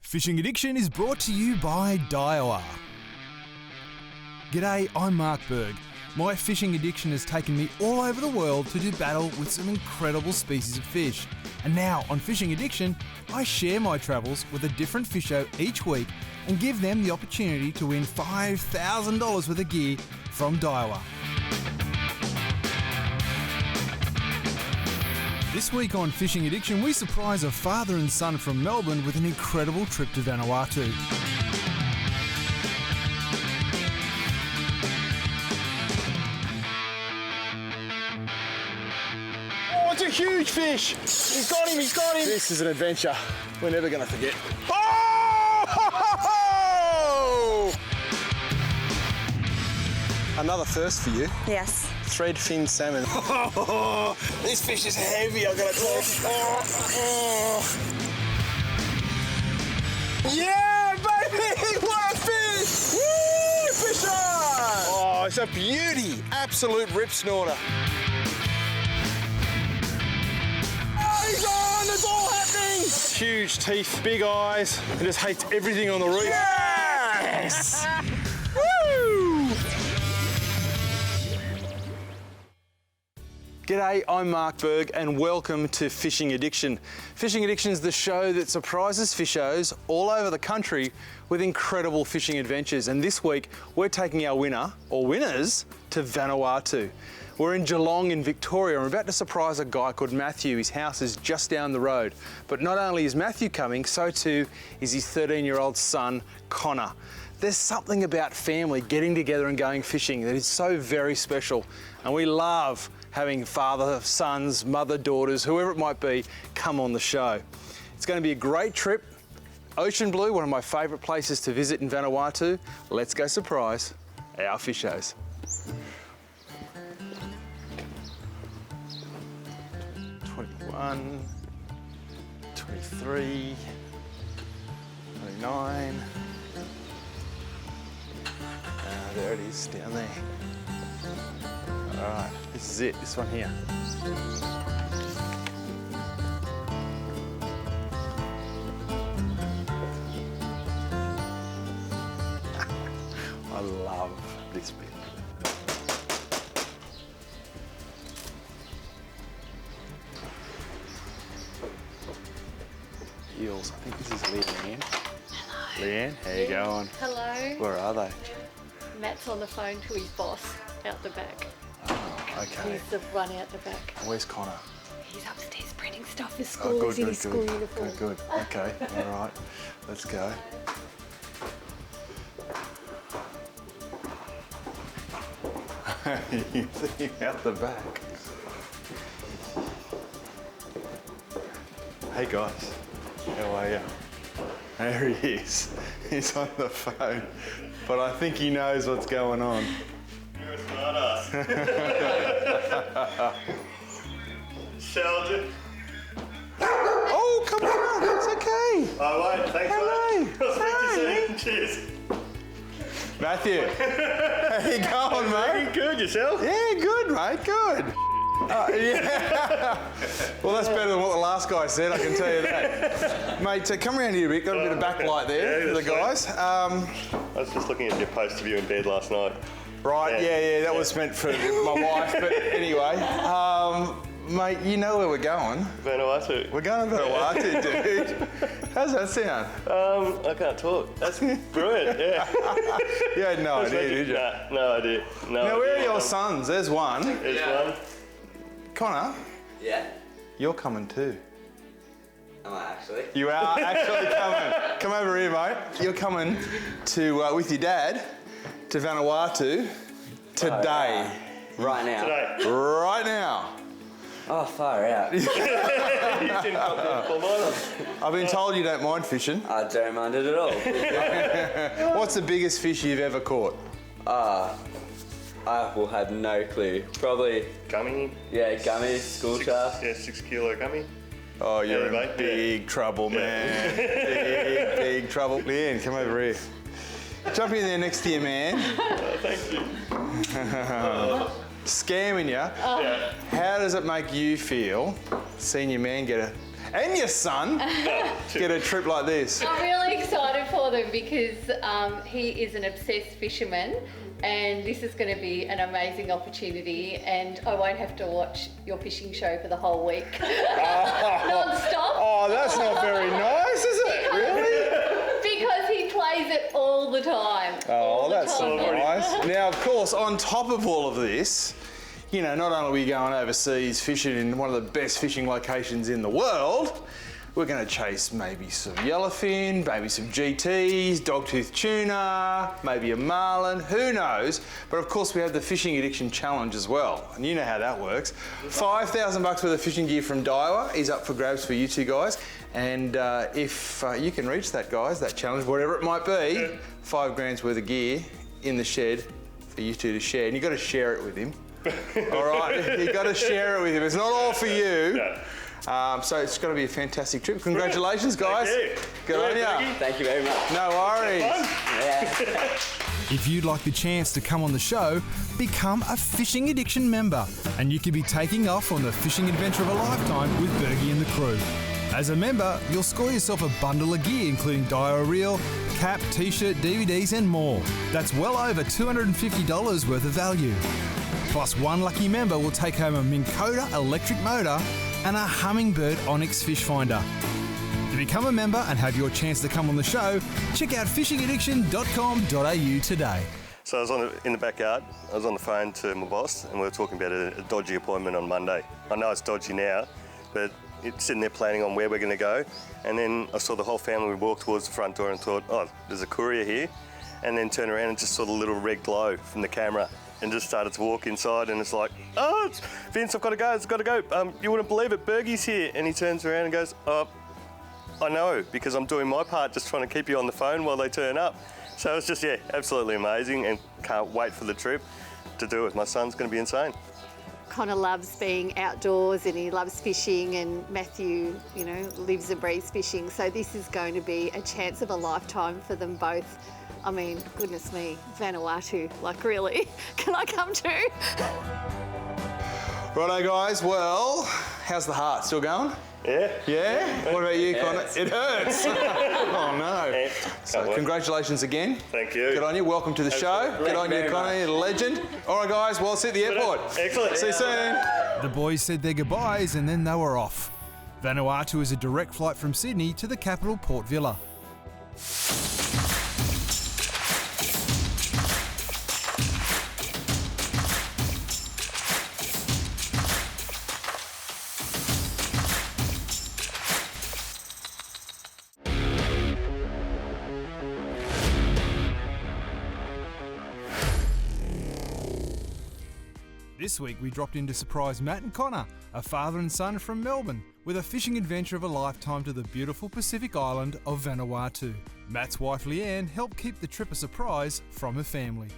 Fishing Addiction is brought to you by Daiwa. G'day, I'm MarkBergs. My fishing addiction has taken me all over the world to do battle with some incredible species of fish. And now on Fishing Addiction, I share my travels with a different fisher each week and give them the opportunity to win $5,000 worth of gear from Daiwa. This week on Fishing Addiction, we surprise a father and son from Melbourne with an incredible trip to Vanuatu. Oh, it's a huge fish! He's got him, he's got him! This is an adventure we're never going to forget. Oh! Another first for you. Yes. Thread fin salmon. Oh, this fish is heavy, I've got to tell you. Yeah, baby! What a fish! Woo! Fish on! Oh, it's a beauty. Absolute rip snorter. Oh, he's on! It's all happening! Huge teeth, big eyes, and just hates everything on the reef. Yes! Woo! G'day, I'm MarkBergs and welcome to Fishing Addiction. Fishing Addiction is the show that surprises fishers all over the country with incredible fishing adventures. And this week, we're taking our winner, or winners, to Vanuatu. We're in Geelong in Victoria and we're about to surprise a guy called Matthew. His house is just down the road. But not only is Matthew coming, so too is his 13-year-old son, Connor. There's something about family getting together and going fishing that is so very special. And we love having father, sons, mother, daughters, whoever it might be, come on the show. It's going to be a great trip. Ocean Blue, one of my favourite places to visit in Vanuatu. Let's go surprise our fishers. $21, $23, $29. There it is, down there. All right, this is it, this one here. I love this bit. Eels, I think this is Leanne. Hello. Leanne, how you going? Hello. Where are they? Matt's on the phone to his boss out the back. Oh, okay. He's the run out the back. Where's Connor? He's upstairs printing stuff for school. He's in his school uniform. Good. Okay, all right. Let's go. You see him out the back. Hey guys, how are you? There he is. He's on the phone, but I think he knows what's going on. You're a smartass. Sheldon. Oh, come on, it's okay. I won't, thanks mate. I'll speak to you soon. Cheers. Matthew, how you going, mate? Good, yourself? Yeah, good, mate, good. Yeah. Well, that's better than what the last guy said, I can tell you that. Mate, so come around here a bit, got a bit of backlight there for the guys. I was just looking at your post of you in bed last night. Right, yeah, that was meant for my wife, but anyway. Mate, you know where we're going. Vanuatu. We're going to Vanuatu, dude. How's that sound? I can't talk. That's brilliant, yeah. You had no idea, did you? Nah, no idea. Now, where are your sons? There's one. There's one. Connor? Yeah. You're coming too. Am I actually? You are actually coming. Come over here, mate. You're coming to with your dad to Vanuatu today. Right now. Today. Right now. Oh, far out. You didn't pop mine. I've been told you don't mind fishing. I don't mind it at all. What's the biggest fish you've ever caught? I will have no clue. Probably, Gummy. yeah, gummy, school shaft. Yeah, 6 kilo gummy. Oh, you're in mate, big trouble, man. Big trouble. Leanne, come over here. Jump in there next to you, man. Thank you. Scamming you. Yeah. How does it make you feel seeing your man get a and your son get a trip like this? I'm really excited for them because he is an obsessed fisherman and this is going to be an amazing opportunity and I won't have to watch your fishing show for the whole week. Non-stop. Oh, that's not very nice, is it? Really? Because he plays it all the time. Oh, that's time. nice. Now, of course, on top of all of this, you know, not only are we going overseas fishing in one of the best fishing locations in the world, we're going to chase maybe some yellowfin, maybe some GTs, dogtooth tuna, maybe a marlin, who knows? But of course we have the Fishing Addiction Challenge as well, and you know how that works. $5,000 worth of fishing gear from Daiwa is up for grabs for you two guys, and if you can reach that, guys, that challenge, whatever it might be, $5 grand worth of gear in the shed for you two to share, and you've got to share it with him. All right, you've got to share it with him. It's not all for you. No. So it's going to be a fantastic trip. Congratulations, guys. Thank you. Good on you. Thank you very much. No worries. Yeah. If you'd like the chance to come on the show, become a Fishing Addiction member and you could be taking off on the fishing adventure of a lifetime with Bergie and the crew. As a member, you'll score yourself a bundle of gear including Daiwa reel, cap, t-shirt, DVDs and more. That's well over $250 worth of value. Plus one lucky member will take home a Minn Kota electric motor and a Humminbird Onyx fish finder. To become a member and have your chance to come on the show, check out fishingaddiction.com.au today. So I was in the backyard, I was on the phone to my boss and we were talking about a dodgy appointment on Monday. I know it's dodgy now, but it's sitting there planning on where we're going to go. And then I saw the whole family walk towards the front door and thought, oh, there's a courier here. And then turned around and just saw the little red glow from the camera and just started to walk inside and it's like, oh, it's Vince, I've got to go. You wouldn't believe it, Bergie's here. And he turns around and goes, oh, I know, because I'm doing my part just trying to keep you on the phone while they turn up. So it's just, yeah, absolutely amazing and can't wait for the trip to do it. My son's going to be insane. Connor loves being outdoors and he loves fishing and Matthew, you know, lives and breathes fishing. So this is going to be a chance of a lifetime for them both. I mean, goodness me, Vanuatu, like really, can I come too? Righto, guys. Well, how's the heart? Still going? Yeah. Yeah? What about you, Connor? It hurts. Oh, no. Yeah. So, congratulations again. Thank you. Good on you. Welcome to the show. Good on you, Connor. You're a legend. All right, guys. Well, see you at the airport. Excellent. See you soon. The boys said their goodbyes and then they were off. Vanuatu is a direct flight from Sydney to the capital, Port Vila. This week we dropped in to surprise Matt and Connor, a father and son from Melbourne, with a fishing adventure of a lifetime to the beautiful Pacific island of Vanuatu. Matt's wife Leanne helped keep the trip a surprise from her family.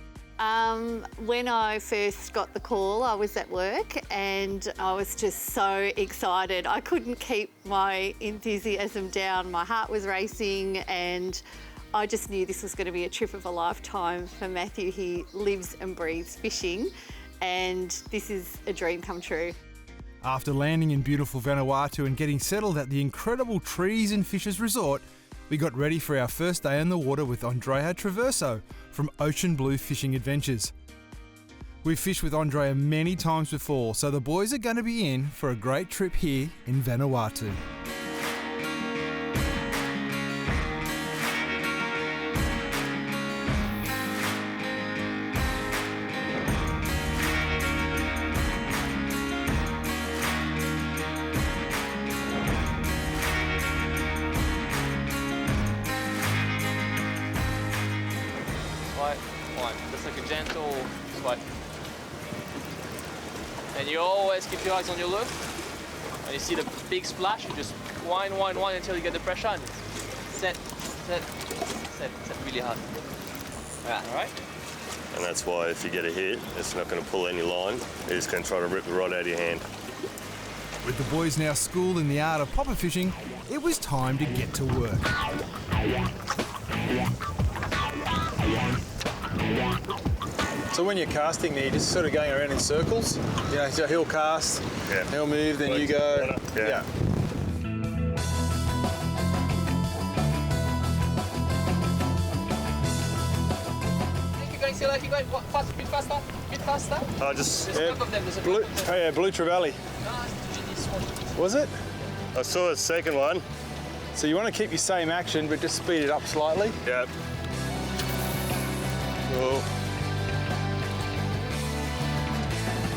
When I first got the call, I was at work and I was just so excited. I couldn't keep my enthusiasm down. My heart was racing and I just knew this was going to be a trip of a lifetime for Matthew. He lives and breathes fishing and this is a dream come true. After landing in beautiful Vanuatu and getting settled at the incredible Trees and Fishes Resort, we got ready for our first day on the water with Andrea Traverso from Ocean Blue Fishing Adventures. We've fished with Andrea many times before, so the boys are going to be in for a great trip here in Vanuatu. Just like a gentle swipe. And you always keep your eyes on your lure. When you see the big splash, you just wind until you get the pressure and set really hard. Yeah. All right? And that's why if you get a hit, it's not going to pull any line. It's going to try to rip the rod out of your hand. With the boys now schooled in the art of popper fishing, it was time to get to work. So when you're casting there, you're just sort of going around in circles. You know, so he'll cast, he'll move, then you go. Yeah. see like you go fast, bit faster, I just, There's a couple of them. There's a Blue, oh yeah, Blue Trevally. No, it's this one. Was it? I saw the second one. So you want to keep your same action, but just speed it up slightly. Yep. Cool.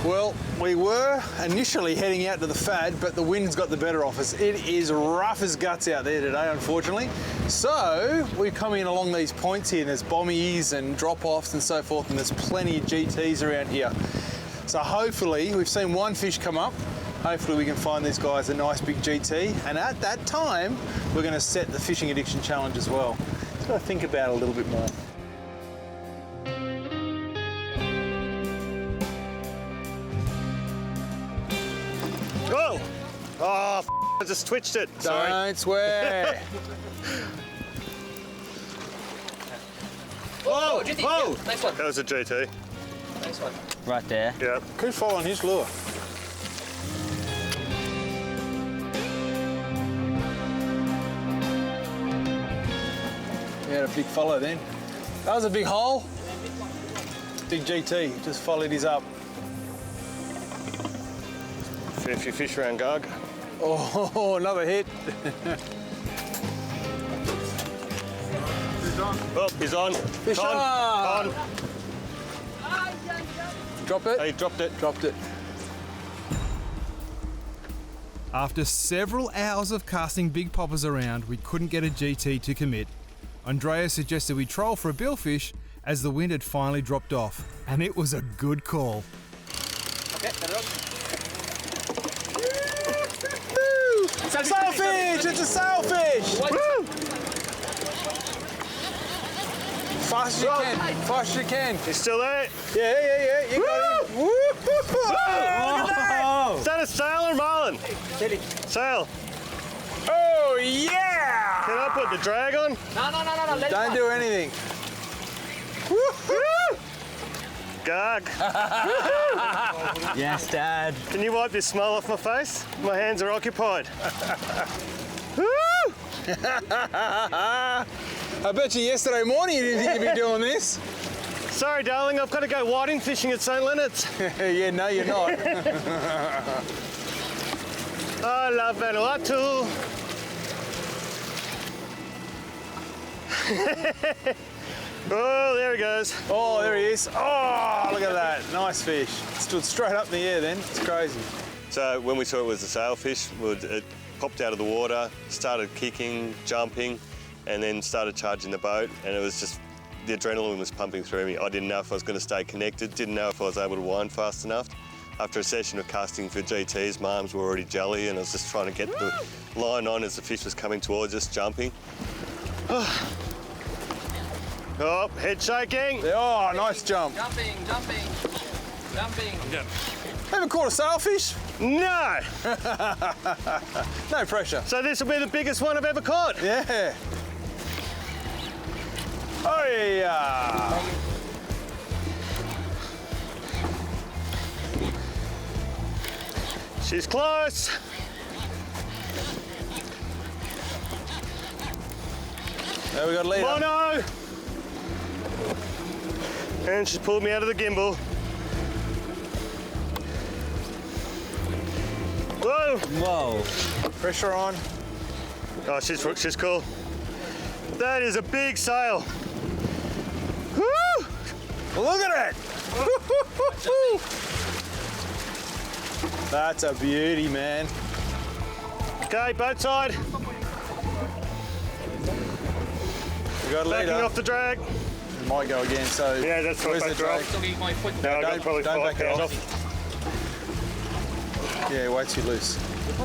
Well, we were initially heading out to the Fad, but the wind's got the better of us. It is rough as guts out there today, unfortunately. So we've come in along these points here, and there's bommies and drop-offs and so forth, and there's plenty of GTs around here. So hopefully, we've seen one fish come up. Hopefully we can find these guys a nice big GT, and at that time, we're going to set the Fishing Addiction Challenge as well. Just got to think about it a little bit more. Whoa! Oh, I just twitched it. Sorry. Don't swear. Oh, GT. Whoa! Yeah, nice one. That was a GT. Nice one. Right there. Yeah. Could fall on his lure. He had a big follow then. That was a big hole. Big GT, just followed his up. A few fish around Garg. Oh, another hit. Oh, he's on. Fish on. on. On. Drop it. He dropped it. Dropped it. After several hours of casting big poppers around, we couldn't get a GT to commit. Andrea suggested we troll for a billfish as the wind had finally dropped off, and it was a good call. Okay, set it up. Sailfish! It's a sailfish! Woo! Fast as you can. Fast as you can. He's still there. Yeah. You got him. Woo! Oh! Is that a sail or marlin? Sail. Oh, yeah! Can I put the drag on? No. Let it Don't go. do anything. Garg. Yes, Dad. Can you wipe this smile off my face? My hands are occupied. Woo! I bet you yesterday morning you didn't think you'd be doing this. Sorry, darling, I've got to go whiting fishing at St. Leonard's. Yeah, no, you're not. I love Vanuatu. Oh, there he goes. Oh, there he is. Oh, look at that. Nice fish. Stood straight up in the air then. It's crazy. So when we saw it was a sailfish, it popped out of the water, started kicking, jumping, and then started charging the boat, and it was just, the adrenaline was pumping through me. I didn't know if I was going to stay connected, didn't know if I was able to wind fast enough. After a session of casting for GTs, my arms were already jelly, and I was just trying to get the line on as the fish was coming towards us, jumping. Oh, head shaking. Oh, nice jump. Jumping. Ever caught a sailfish? No! No pressure. So this will be the biggest one I've ever caught. Yeah. Oh, yeah. She's close. There we got a leader. Mono! And she's pulled me out of the gimbal. Whoa! Whoa. Pressure on. Oh, she's cool. That is a big sail. Woo! Look at it. That's a beauty, man. Okay, boat side. We got a Backing leader. off the drag. Might go again, so... Yeah, that's what where's I the drag? Still getting my foot. No, I got probably don't 5 back it pounds off. Yeah, way too loose.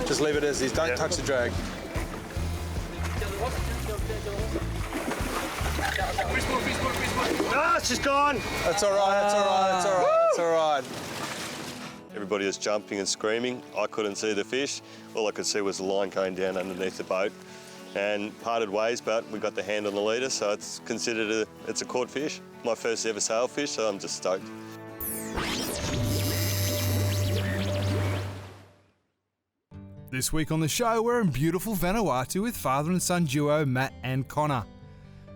Just leave it as is. Don't Yeah. touch the drag. Ah, she's gone. That's all right, that's all right, that's all right, that's all right. Everybody was jumping and screaming. I couldn't see the fish. All I could see was the line going down underneath the boat. And parted ways, but we got the hand on the leader, so it's considered it's a caught fish. My first ever sailfish, so I'm just stoked. This week on the show, we're in beautiful Vanuatu with father and son duo Matt and Connor.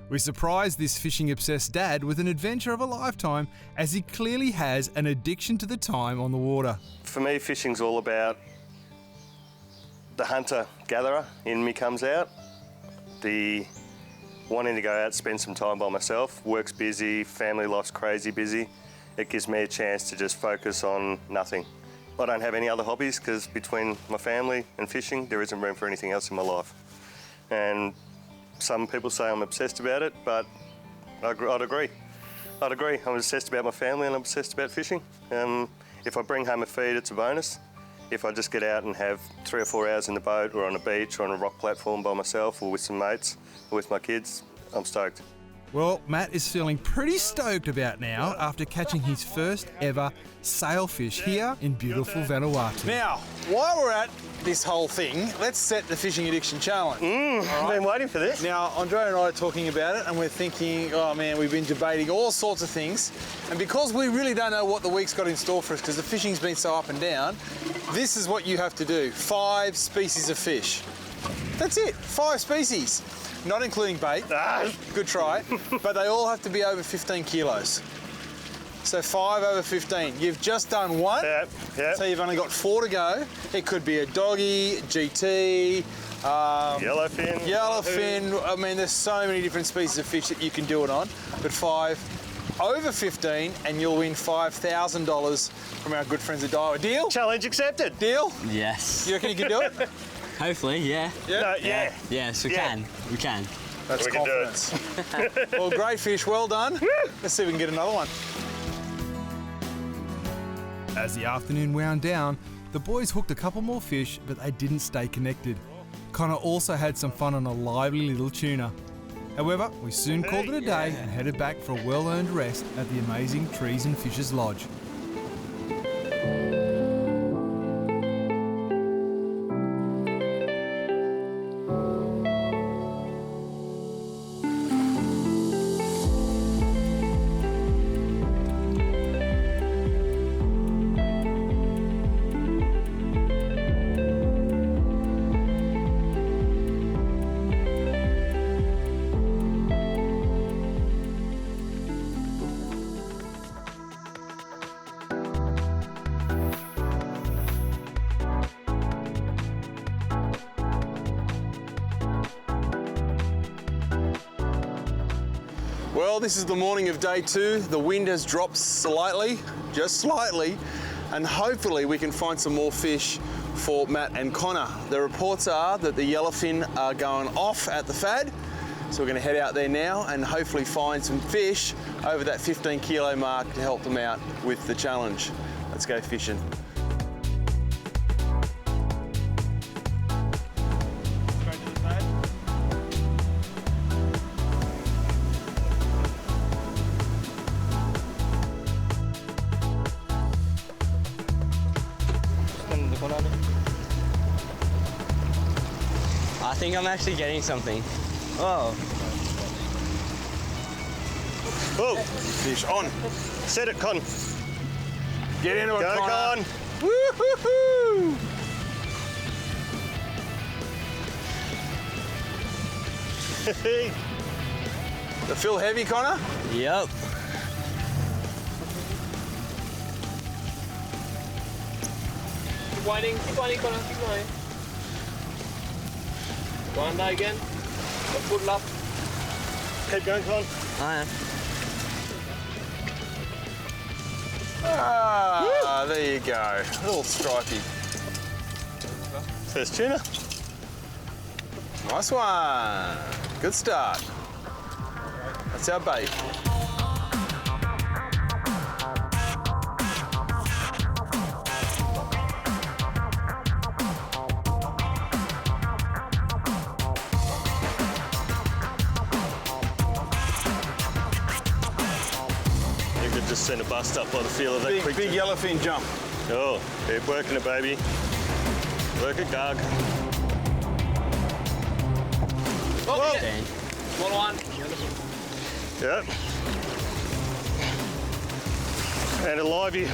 We surprised this fishing-obsessed dad with an adventure of a lifetime, as he clearly has an addiction to the time on the water. For me, fishing's all about the hunter-gatherer in me comes out, the wanting to go out, spend some time by myself. Work's busy, family life's crazy busy. It gives me a chance to just focus on nothing. I don't have any other hobbies because between my family and fishing, there isn't room for anything else in my life. And some people say I'm obsessed about it, but I'd agree. I'm obsessed about my family and I'm obsessed about fishing. If I bring home a feed, it's a bonus. If I just get out and have 3 or 4 hours in the boat or on a beach or on a rock platform by myself or with some mates or with my kids, I'm stoked. Well, Matt is feeling pretty stoked about now after catching his first ever sailfish here in beautiful Vanuatu. Now, while we're at this whole thing, let's set the fishing addiction challenge. I've been waiting for this. Now, Andrea and I are talking about it and we're thinking, oh man, we've been debating all sorts of things. And because we really don't know what the week's got in store for us because the fishing's been so up and down, this is what you have to do. 5 species of fish. That's it, 5 species. Not including bait, good try, but they all have to be over 15 kilos. So 5 over 15. You've just done 1, Yep. so you've only got 4 to go. It could be a doggy, GT, yellowfin. I mean, there's so many different species of fish that you can do it on, but 5 over 15 and you'll win $5,000 from our good friends at Daiwa. Deal? Challenge accepted. Deal? Yes. You reckon you can do it? Hopefully, yeah. Yeah? Yes, we can. We can. That's We can do it. confidence. Well, great fish, well done. Let's see if we can get another one. As the afternoon wound down, the boys hooked a couple more fish, but they didn't stay connected. Connor also had some fun on a lively little tuna. However, we soon called it a day and headed back for a well-earned rest at the amazing Trees and Fishes Lodge. Well, this is the morning of day 2. The wind has dropped slightly, just slightly, and hopefully we can find some more fish for Matt and Connor. The reports are that the yellowfin are going off at the fad, so we're going to head out there now and hopefully find some fish over that 15 kilo mark to help them out with the challenge. Let's go fishing. I think I'm actually getting something. Oh. Oh, Fish on. set it, Con. Get into it, Go, Connor. Con. Woo-hoo-hoo! The feel heavy, Connor? Yep. Keep winding, Connor, keep going. Go under again. The foot lap. Keep going, Con. I am. Ah, there you go. A little stripey. First tuna. Nice one. Good start. That's our bait. You could just send a bust up by the feel of that quick. Big yellowfin jump. Oh, keep working it, baby. Work it, Gug. Oh, Okay. Small one. Yep. And a livey.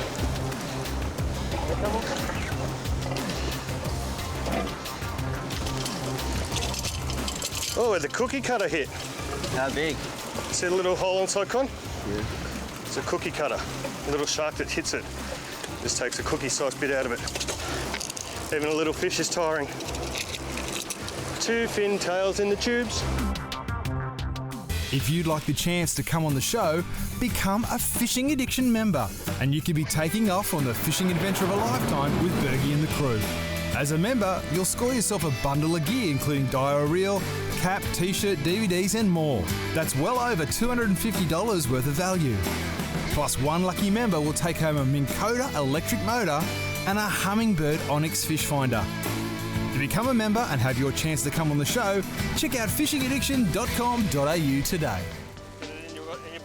Oh, where'd the cookie cutter hit? How big? See the little hole inside, Con? Yeah. It's a cookie cutter. A little shark that hits it just takes a cookie-sized bit out of it. Even a little fish is tiring. 2 fin tails in the tubes. If you'd like the chance to come on the show, become a Fishing Addiction member and you could be taking off on the fishing adventure of a lifetime with Bergie and the crew. As a member, you'll score yourself a bundle of gear including dial reel, cap, t-shirt, DVDs and more. That's well over $250 worth of value. Plus one lucky member will take home a Minn Kota electric motor and a Humminbird Onyx fish finder. To become a member and have your chance to come on the show, check out fishingaddiction.com.au today.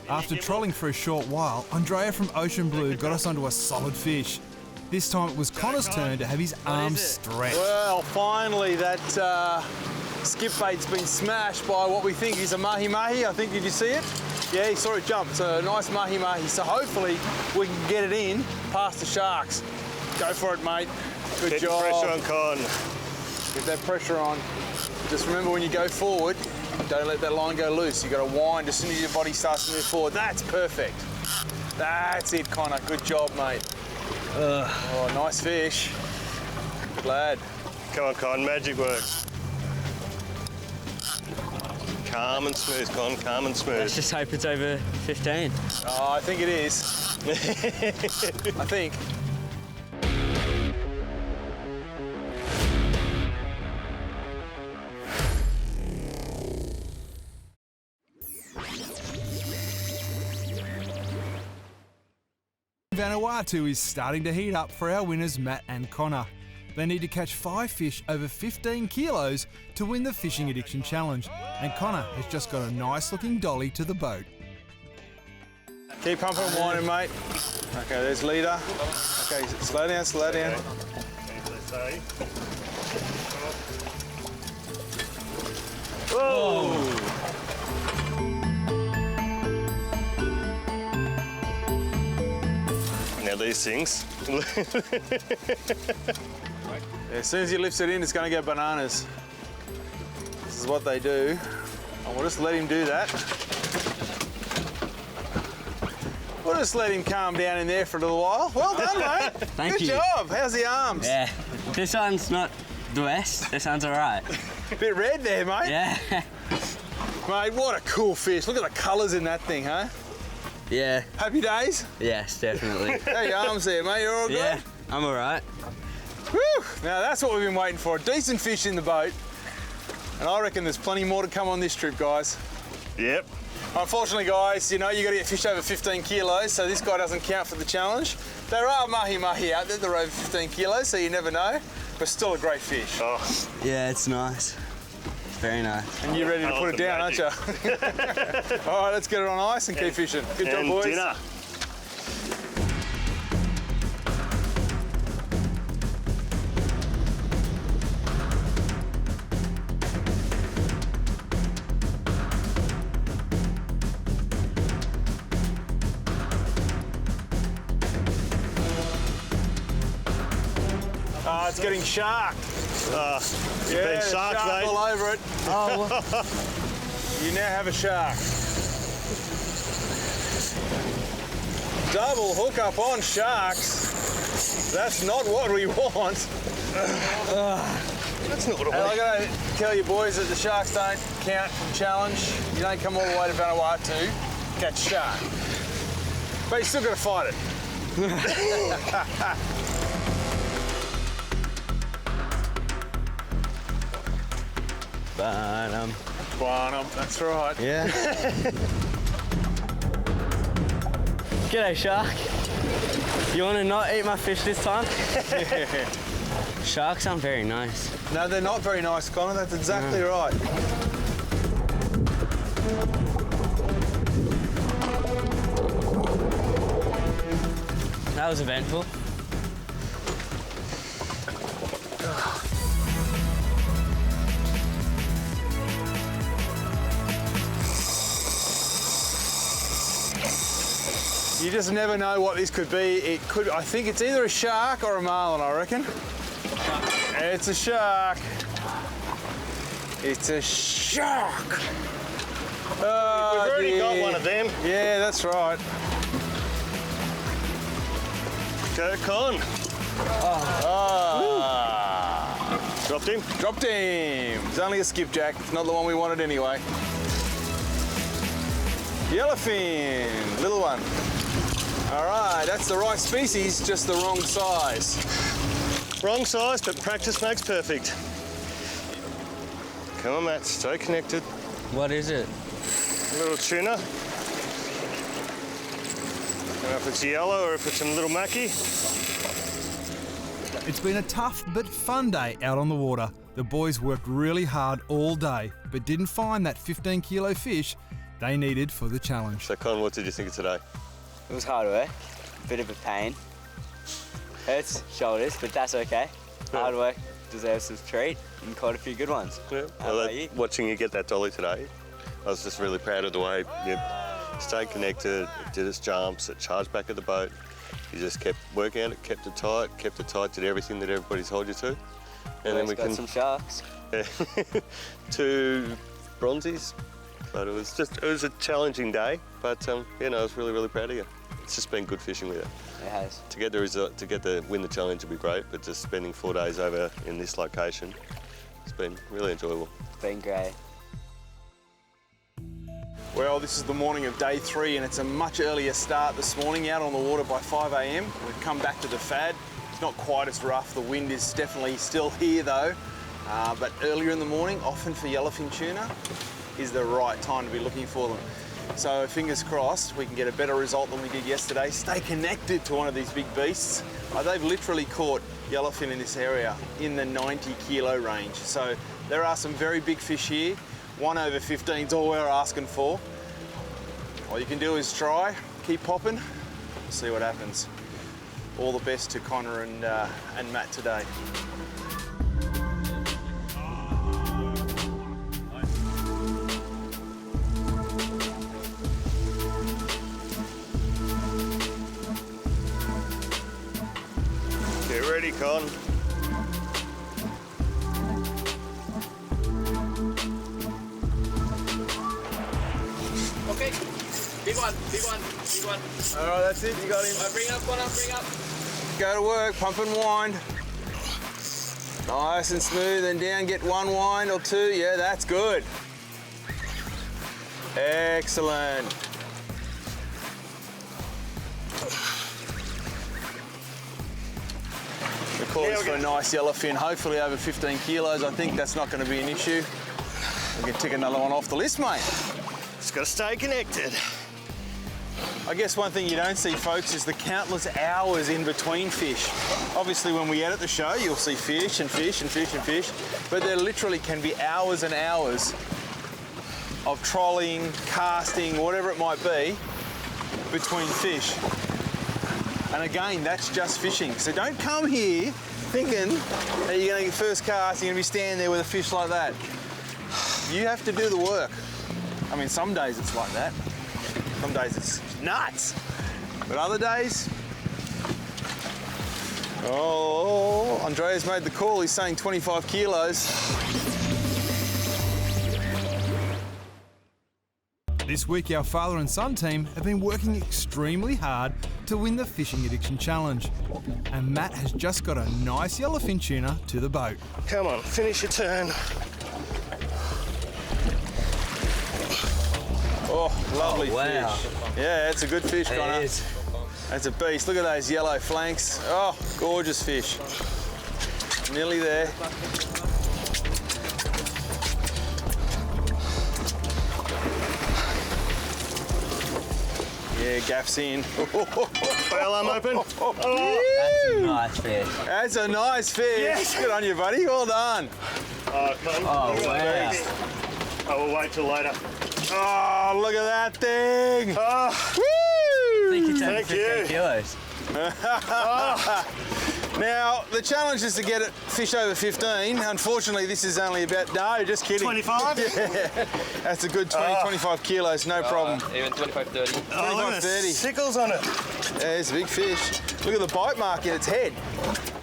After trolling for a short while, Andrea from Ocean Blue got us onto a solid fish. This time it was Connor's turn to have his arms stretched. Well, finally that skip bait's been smashed by what we think is a mahi-mahi. I think, did you see it? Yeah, he saw it jump. It's a nice mahi-mahi. So hopefully we can get it in past the sharks. Go for it, mate. Good job. Get the pressure on, Con. Get that pressure on. Just remember when you go forward, don't let that line go loose. You've got to wind as soon as your body starts to move forward. That's perfect. That's it, Connor. Good job, mate. Oh, nice fish. Good lad. Come on, Con, magic works. Calm and smooth, Con, calm and smooth. Let's just hope it's over 15. Oh, I think it is. I think. Vanuatu is starting to heat up for our winners Matt and Connor. They need to catch 5 fish over 15 kilos to win the Fishing Addiction Challenge, and Connor has just got a nice looking dolly to the boat. Keep pumping and winding, mate. Okay, there's leader. Okay, slow down, slow down. Whoa! Now these things. As soon as he lifts it in, it's going to go bananas. This is what they do. And we'll just let him do that. We'll just let him calm down in there for a little while. Well done, mate. Thank you. Good job. How's the arms? Yeah. This one's not the best. This one's all right. Bit red there, mate. Yeah. Mate, what a cool fish. Look at the colours in that thing, huh? Yeah. Happy days? Yes, definitely. How are your arms there, mate? You're all good? Yeah, I'm all right. Whew. Now that's what we've been waiting for. A decent fish in the boat. And I reckon there's plenty more to come on this trip, guys. Yep. Unfortunately, guys, you know, you got to get fish over 15 kilos, so this guy doesn't count for the challenge. There are mahi-mahi out there that are over 15 kilos, so you never know, but still a great fish. Oh. Yeah, it's nice. Very nice. And you're ready to put it down, aren't you? All right, let's get it on ice and keep fishing. Good job, boys. Dinner. Oh, it's getting sharked. Yeah, Yeah, shark, shark mate. all over it. Oh, You now have a shark. Double hook up on sharks. That's not what we want. That's not what And I gotta tell you boys that the sharks don't count for the challenge. You don't come all the way to Vanuatu to catch shark. But you still gotta fight it. Barnum, that's right. Yeah. G'day, shark. You want to not eat my fish this time? Sharks aren't very nice. No, they're not very nice, Connor. That's exactly right. That was eventful. You just never know what this could be. It could, I think it's either a shark or a marlin, I reckon. It's a shark. It's a shark. We've already got one of them. Yeah, that's right. Go, Con. Dropped him. Dropped him. It's only a skipjack. It's not the one we wanted anyway. Yellowfin, little one. All right, that's the right species, just the wrong size. Wrong size, but practice makes perfect. Come on, Matt, stay connected. What is it? A little tuna. Don't know if it's yellow or if it's a little mackie. It's been a tough but fun day out on the water. The boys worked really hard all day, but didn't find that 15-kilo fish they needed for the challenge. So, Con, what did you think of today? It was hard work, bit of a pain. Hurts shoulders, but that's okay. Hard work deserves a treat and caught a few good ones. Yeah. How about you? Watching you get that dolly today, I was just really proud of the way you stayed connected, it did its jumps, it charged back at the boat. You just kept working at it, kept it tight, did everything that everybody told you to. And then we got some sharks. Yeah. 2 bronzies. But it was a challenging day, but I was really, really proud of you. It's just been good fishing with you. It has. To get win the challenge would be great, but just spending 4 days over in this location, it's been really enjoyable. It's been great. Well, this is the morning of day 3 and it's a much earlier start this morning out on the water by 5 a.m. We've come back to the FAD. It's not quite as rough. The wind is definitely still here though. But earlier in the morning, often for yellowfin tuna, is the right time to be looking for them. So fingers crossed we can get a better result than we did yesterday. Stay connected to one of these big beasts. They've literally caught yellowfin in this area in the 90-kilo range. So there are some very big fish here. 1 over 15 is all we're asking for. All you can do is try, keep popping, see what happens. All the best to Connor and Matt today. Get ready, Con. Okay, big one. All right, that's it, you got him. All right, bring up, Connor, bring up. Go to work, pump and wind. Nice and smooth and down, get 1 wind or 2. Yeah, that's good. Excellent. The call is for a nice yellowfin, hopefully over 15 kilos. I think that's not going to be an issue. We can tick another one off the list, mate. Just got to stay connected. I guess one thing you don't see, folks, is the countless hours in between fish. Obviously, when we edit the show, you'll see fish and fish and fish and fish, but there literally can be hours and hours of trolling, casting, whatever it might be, between fish. And again, that's just fishing. So don't come here thinking that you're going to get first cast, you're going to be standing there with a fish like that. You have to do the work. I mean, some days it's like that. Some days it's nuts. But other days, oh, Andrea's made the call. He's saying 25 kilos. This week, our father and son team have been working extremely hard to win the Fishing Addiction Challenge. And Matt has just got a nice yellowfin tuna to the boat. Come on, finish your turn. Oh, lovely wow. fish. Yeah, it's a good fish, Connor. It is. That's a beast. Look at those yellow flanks. Oh, gorgeous fish. Nearly there. Yeah, gaff's in. Well, I'm open. That's a nice fish. That's a nice fish. Yes. Good on you, buddy. Well done. Con. Oh, wow. I will wait till later. Oh, look at that thing. Oh, Woo! I think it's over Thank 15 you. kilos. Now, the challenge is to get it fish over 15. Unfortunately, this is only about, no, just kidding. 25? Yeah, that's a good 20, 25 kilos, no problem. Even 25, 30. Oh, look at the 30. sickles on it. Yeah, it's a big fish. Look at the bite mark in its head.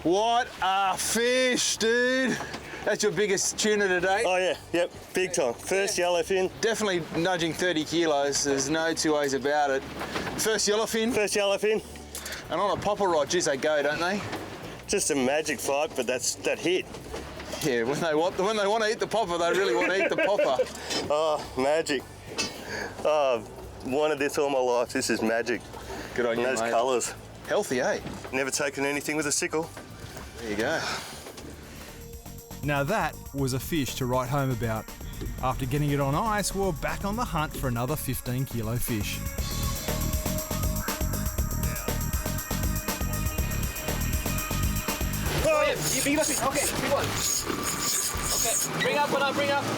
What a fish, dude. That's your biggest tuna today? Oh yeah, yep, big time. First yellowfin. Definitely nudging 30 kilos. There's no two ways about it. First yellowfin. First yellowfin. And on a popper rod, geez, they go, don't they? Just a magic fight, but that hit. Yeah, when they want to eat the popper, they really want to eat the popper. Oh, magic. Oh, wanted this all my life. This is magic. Good on you, those mate. colours. Healthy, eh? Never taken anything with a sickle. There you go. Now that was a fish to write home about. After getting it on ice, we're back on the hunt for another 15 kilo fish. Oh, yeah, big enough fish. Okay, big one. Okay, bring up, Bernard, bring up. Big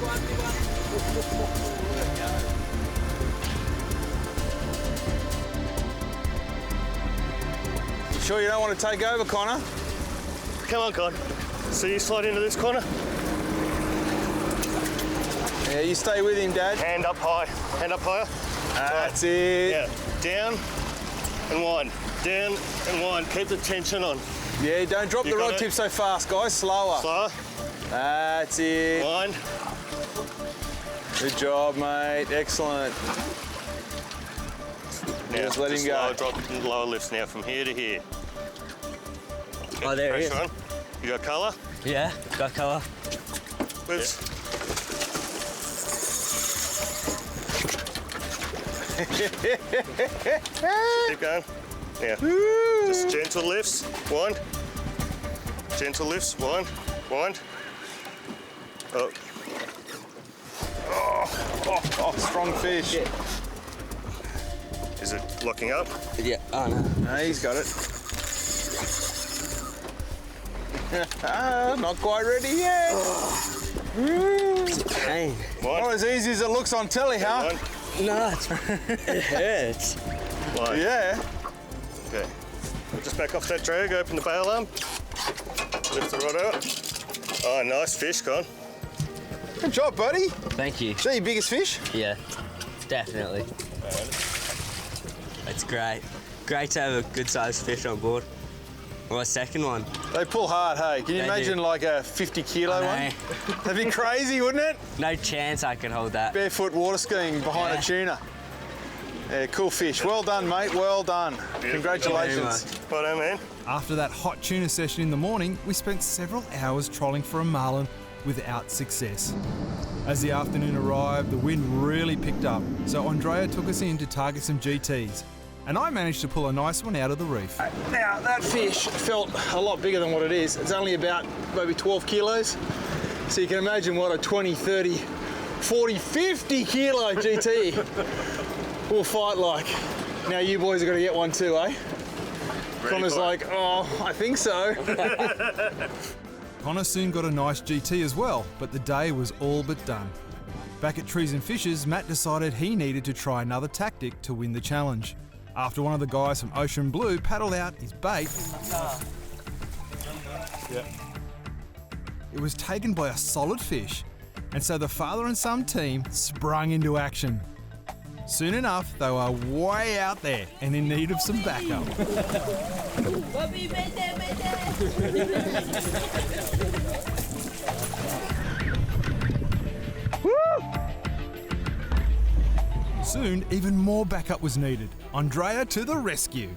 one, big one. You sure you don't want to take over, Connor? Come on, Con. So you slide into this corner. Yeah, you stay with him, Dad. Hand up high. Hand up higher. That's it. Yeah. Down and wind. Down and wind. Keep the tension on. Yeah, don't drop the got rod it. tip so fast, guys. Slower. Slower. That's it. Wind. Good job, mate. Excellent. Now, Just let him go. Lower lifts now from here to here. Okay, Oh, there he pressure is. on. You got colour? Yeah, got colour. Lifts. Keep going. Yeah. Just gentle lifts. Wind. Gentle lifts. Wind. Wind. Oh. Oh, strong fish. Is it locking up? Yeah, oh no. No, he's got it. Not quite ready yet. Pain. Not as easy as it looks on telly, huh? Wind. No, it hurts. Wind. Yeah. Okay. Just back off that drag, open the bail arm. Lift the rod out. Oh, nice fish, Con. Good job, buddy. Thank you. Is that your biggest fish? Yeah, definitely. It's great. Great to have a good sized fish on board. Well, a second one. They pull hard, hey. Can you They imagine do. like a 50 kilo I one? know. That'd be crazy, wouldn't it? No chance I could hold that. Barefoot water skiing behind Yeah. a tuna. Yeah, cool fish. Well done, mate. Well done. Congratulations. Well done, man. After that hot tuna session in the morning, we spent several hours trolling for a marlin without success. As the afternoon arrived, the wind really picked up, so Andrea took us in to target some GTs, and I managed to pull a nice one out of the reef. Now, that fish felt a lot bigger than what it is. It's only about maybe 12 kilos. So you can imagine what a 20, 30, 40, 50 kilo GT will fight like. Now you boys are going to get one too, eh? Connor's like, oh, I think so. Connor soon got a nice GT as well, but the day was all but done. Back at Trees and Fishes, Matt decided he needed to try another tactic to win the challenge. After one of the guys from Ocean Blue paddled out his bait, it was taken by a solid fish, and so the father and son team sprung into action. Soon enough, they were way out there and in need of some backup. Soon, even more backup was needed. Andrea to the rescue.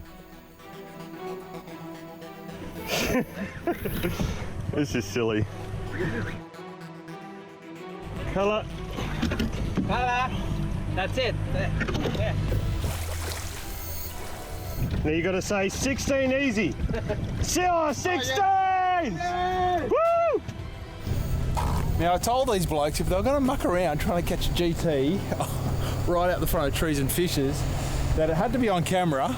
This is silly. Colour. That's it. Yeah. Now you got to say 16 easy. 16! Woo! Now, I told these blokes if they were going to muck around trying to catch a GT right out the front of Trees and Fishes, that it had to be on camera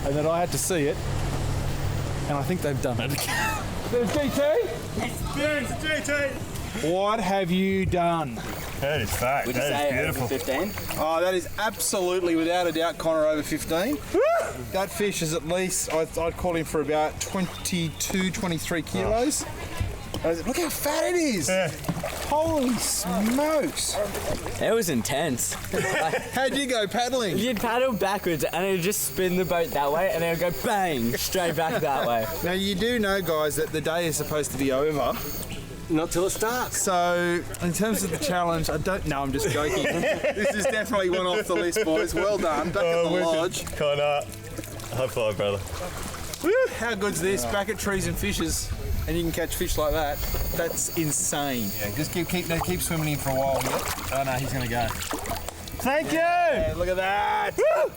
and that I had to see it. And I think they've done it. There's GT? Yes, GT! What have you done? That is fact. Would you That say is beautiful. over 15? Oh, that is absolutely, without a doubt, Connor over 15. That fish is at least, I'd call him for about 22, 23 kilos. Look how fat it is. Yeah. Holy smokes. It was intense. How'd you go paddling? You'd paddle backwards and it'd just spin the boat that way and then it'd go bang straight back that way. Now you do know, guys, that the day is supposed to be over. Not till it starts. So, in terms of the challenge, I don't know, I'm just joking. This is definitely one off the list, boys. Well done. Back at the lodge. Connor, high five, brother. Woo, how good's this? Back at Trees and Fishes, and you can catch fish like that. That's insane. Yeah, just keep swimming in for a while. Oh no, he's gonna go. Thank you! Yeah, look at that. Woo!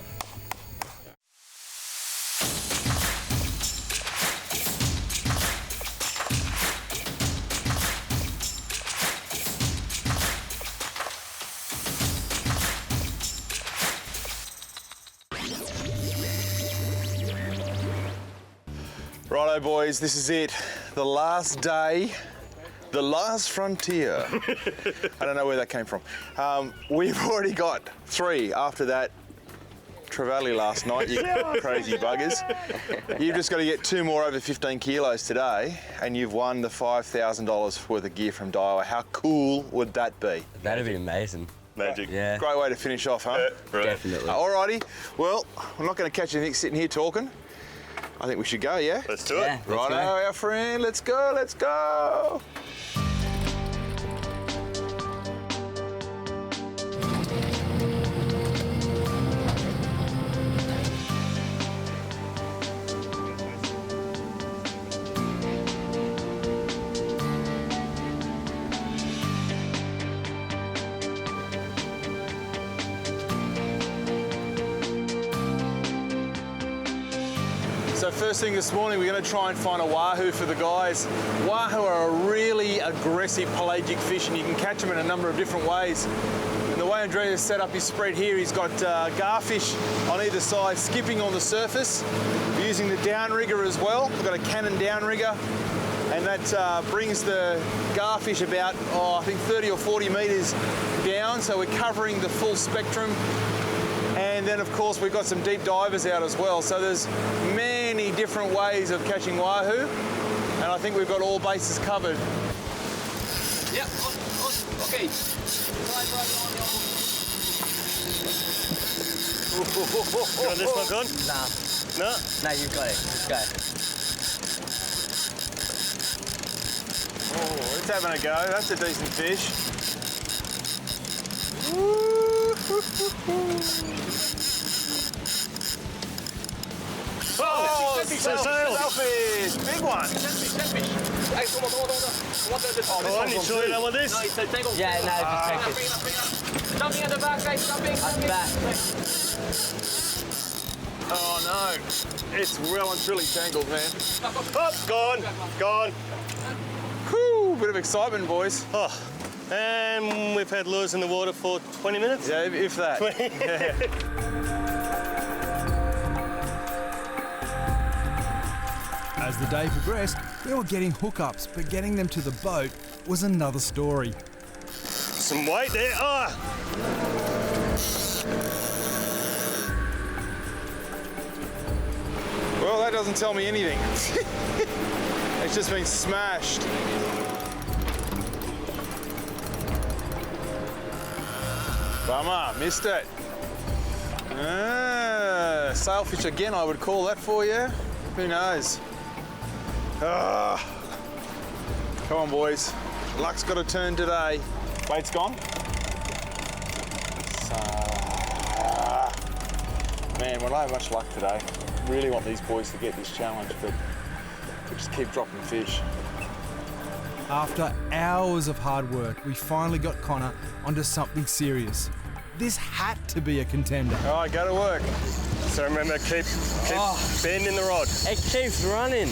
Righto, boys, this is it. The last day, the last frontier. I don't know where that came from. We've already got 3 after that trevally last night, you crazy buggers. You've just got to get 2 more over 15 kilos today, and you've won the $5,000 worth of gear from Daiwa. How cool would that be? That'd be amazing. Magic. Yeah. Great way to finish off, huh? Definitely. Alrighty, well, we're not going to catch anything sitting here talking. I think we should go, yeah? Let's do it. Yeah, let's Righto, go. our friend, let's go, let's go. So first thing this morning, we're going to try and find a wahoo for the guys. Wahoo are a really aggressive pelagic fish, and you can catch them in a number of different ways. And the way Andrea's set up his spread here, he's got garfish on either side skipping on the surface, using the downrigger as well. We've got a Cannon downrigger, and that brings the garfish about, I think 30 or 40 metres down, so we're covering the full spectrum. And then, of course, we've got some deep divers out as well. So there's many different ways of catching wahoo, and I think we've got all bases covered. Yeah, okay. You want this one gone? Nah. No? No, you've got it. Let's go. Oh, it's having a go. That's a decent fish. Oh, sailfish, big one. Hey, come on. Come on, you sure you don't want this? No, it's a tangle. Yeah, no, just take it. Jumping at the back, guys, jumping. Back. Oh no, it's well and truly tangled, man. Oh, gone. Whew, bit of excitement, boys. Oh, and we've had lures in the water for 20 minutes? Yeah, if that. As the day progressed, we were getting hookups, but getting them to the boat was another story. Some weight there. Ah! Well, that doesn't tell me anything. It's just been smashed. Bummer, missed it. Sailfish again, I would call that for you. Who knows? Come on, boys. Luck's got a turn today. Bait's gone. Man, we don't have much luck today. Really want these boys to get this challenge, but we just keep dropping fish. After hours of hard work, we finally got Connor onto something serious. This had to be a contender. All right, go to work. So remember, keep bending the rod. It keeps running.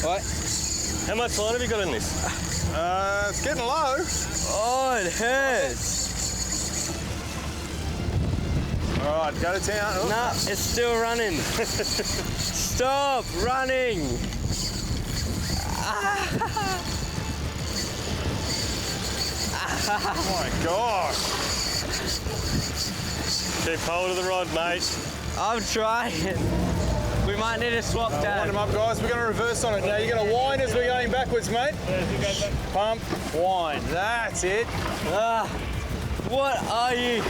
What? How much line have you got in this? It's getting low. Oh, it hurts. All right, go to town. Oh. No, it's still running. Stop running. Oh my gosh. Keep hold of the rod, mate. I'm trying. We might need to swap, Wind Dad. them up, guys. We're going to reverse on it now. You're going to wind as we're going backwards, mate. Pump, wind. That's it. What are you?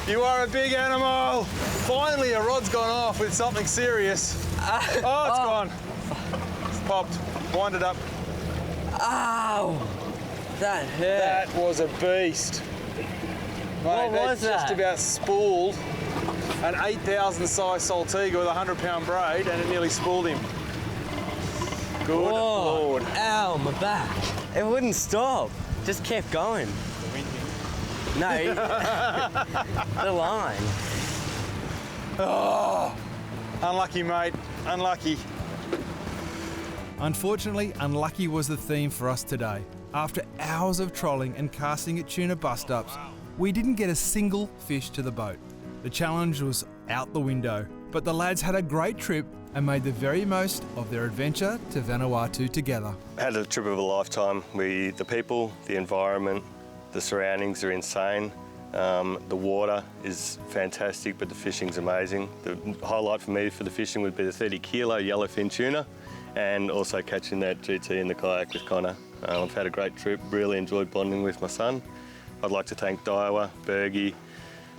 You are a big animal. Finally, a rod's gone off with something serious. Oh, it's gone. It's popped. Wind it up. Ow! That hurt. That was a beast. What Mate, was they just that? about spooled an 8,000 size saltiga with a 100-pound braid, and it nearly spooled him. Good Whoa. Lord. Ow, my back. It wouldn't stop. Just kept going. No. The line. Oh, unlucky, mate. Unlucky. Unfortunately, unlucky was the theme for us today. After hours of trolling and casting at tuna bus stops, we didn't get a single fish to the boat. The challenge was out the window, but the lads had a great trip and made the very most of their adventure to Vanuatu together. Had a trip of a lifetime. The people, the environment, the surroundings are insane. The water is fantastic, but the fishing's amazing. The highlight for me for the fishing would be the 30-kilo yellowfin tuna, and also catching that GT in the kayak with Connor. I've had a great trip, really enjoyed bonding with my son. I'd like to thank Daiwa, Bergie,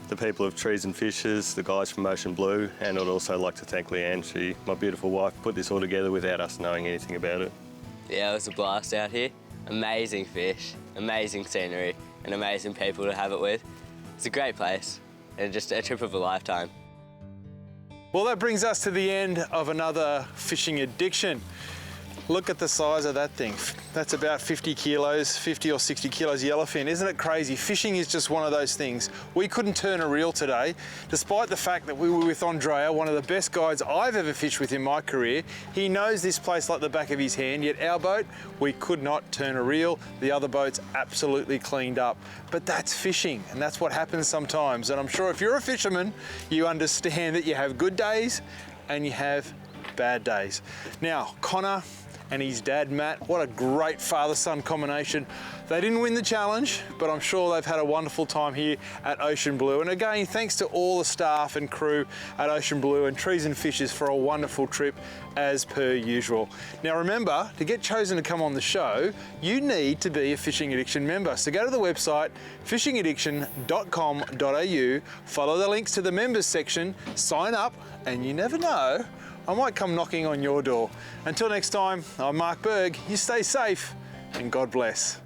the people of Trees and Fishes, the guys from Ocean Blue, and I'd also like to thank Leanne. My beautiful wife, put this all together without us knowing anything about it. Yeah, it was a blast out here. Amazing fish, amazing scenery, and amazing people to have it with. It's a great place, and just a trip of a lifetime. Well, that brings us to the end of another fishing addiction. Look at the size of that thing. That's about 50 kilos, 50 or 60 kilos yellowfin. Isn't it crazy? Fishing is just one of those things. We couldn't turn a reel today, despite the fact that we were with Andrea, one of the best guides I've ever fished with in my career. He knows this place like the back of his hand, yet our boat, we could not turn a reel. The other boat's absolutely cleaned up. But that's fishing, and that's what happens sometimes. And I'm sure if you're a fisherman, you understand that you have good days and you have bad days. Now, Connor and his dad, Matt, what a great father-son combination. They didn't win the challenge, but I'm sure they've had a wonderful time here at Ocean Blue. And again, thanks to all the staff and crew at Ocean Blue and Trees and Fishes for a wonderful trip as per usual. Now remember, to get chosen to come on the show, you need to be a Fishing Addiction member. So go to the website, fishingaddiction.com.au, follow the links to the members section, sign up, and you never know, I might come knocking on your door. Until next time, I'm Mark Berg. You stay safe and God bless.